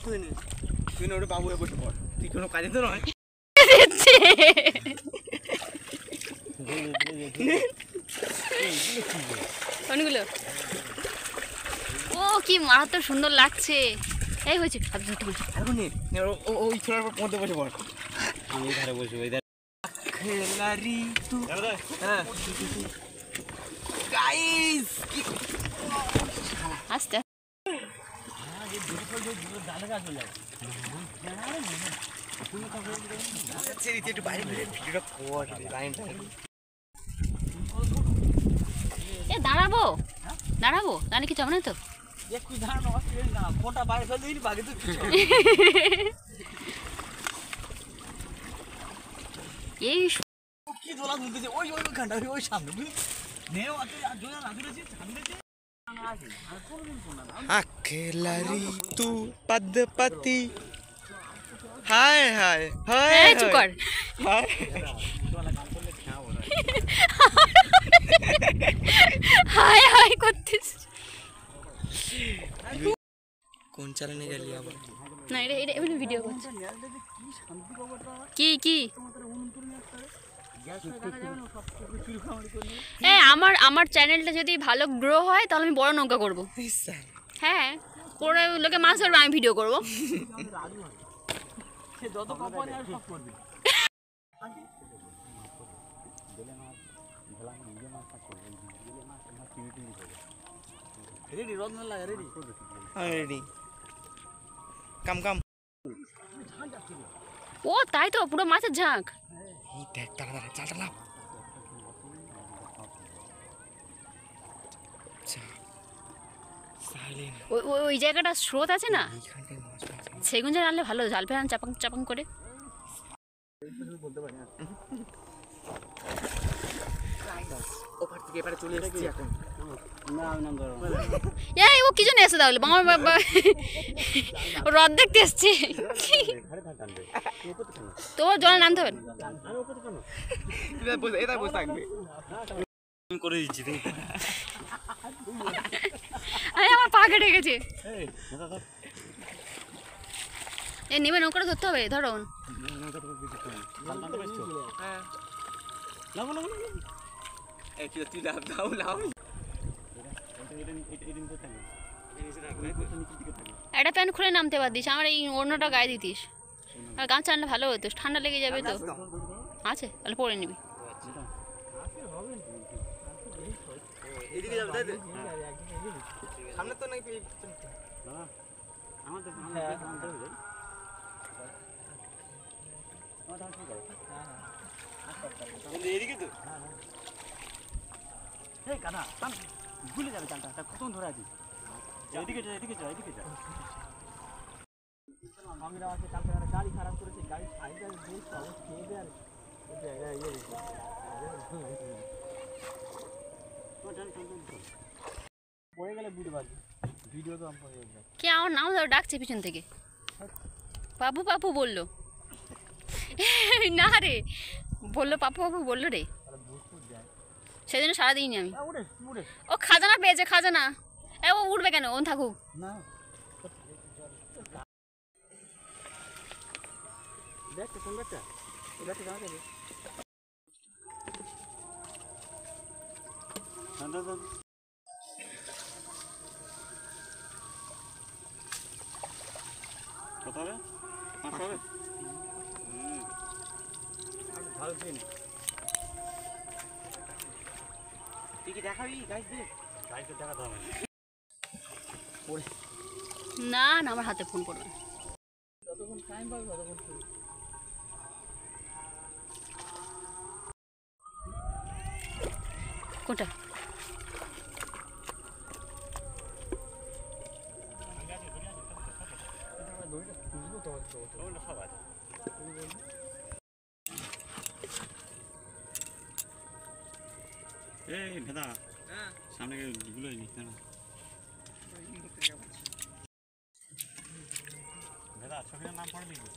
তুই না ওটা বাবু হয়ে বসে পড়, তুই কোনো কাজে তো নয়। কোনগুলো? ও কি মারাত্মক সুন্দর লাগছে। এই হয়েছে এখন ওই ছোড়ার পর মধ্যে বসে পড়, আমি ধারে বসে ওই ধারে। খেলারি তু হ্যাঁ গাইস কি আস্তে একটু বাইরে ভিডিওটা কর লাইনটা। এ দাঁড়াবো দাঁড়াবো জানি কিছু হবে না তো। একটু দাঁড়ানো না, ফোনটা বাইরে ফেলে দিই বাকি তো এই কি দোলা দুলতেছে ওই ওই ওইখানটা ওই সামনে বুঝলি নেও আর জোলা না দুলেছি সামনে আখেলারি তু পদ্মপতি হায় হায় হায় চুপ কর। হায় হায় করতিস কোন চ্যানেলে গেলি আবার? না এটা এটা এমনি ভিডিও করছি। কি কি আমার আমার চ্যানেলটা যদি ভালো গ্রো হয় তাহলে আমি বড় নৌকা করব। হ্যাঁ করে লোকে মাছ ধরবে, আমি ভিডিও করবো। রেডি কাম কাম। ও তাই তো পুরো মাছের ঝাঁক। এই দেখ তাড়াতাড়ি চালটা লাভ। ওই ওই জায়গাটা স্রোত আছে না, সেগুন জাল আনলে ভালো, জাল ফেলান চাপাং চাপাং করে। এই ও কি জন্য এসে তাহলে হ্রদ দেখতে এসছে। তোর জলে নামতে হবে আমার পা কেটে গেছে। এই নেমে নৌকাটা ধরতে হবে, ধরো। একটা প্যান্ট খুলে নামতে পারতিস, আমার এই অন্যটা গায়ে দিতিস। আর গামছা আনলে ভালো হতো, ঠান্ডা লেগে যাবে তো। আছে তাহলে পরে নিবি। ভুলে যাবে চালটা কতক্ষণ ধরে আছি। এদিকে যা এদিকে যা এদিকে যা। আমরা আছে কালকে গাড়ি খারাপ করেছে, গাড়ি সাইডে বেশ অবস্থা খেয়ে দেয় আর জায়গায় ইয়ে দিচ্ছে। পড়ে গেলে বুঝতে পারবি ভিডিও তো আমি পড়ে যাবে। কে আমার নাম ধরে ডাকছে পিছন থেকে, পাপু পাপু বললো। না রে বললো পাপু পাপু বললো রে, সেই জন্য সারা দিইনি আমি। ও খাজানা পেয়েছে, খাজানা। এ ও উঠবে কেন, ও থাকুক না দেখ কোন বাচ্চা এই বাচ্চা জানা যাবে। কত হবে? 500 হবে? ভালো চেনে তুই কি দেখাবি গাইস? দেখ গাইসে দেখাতে হবে না না আমার হাতে ফোন করবে। যতক্ষণ টাইম পাবে ততক্ষণ কোনটা? এই ভেদা সামনে গুলোই নি কেন ভেদা ছবিটার নাম পড়ে দিবি।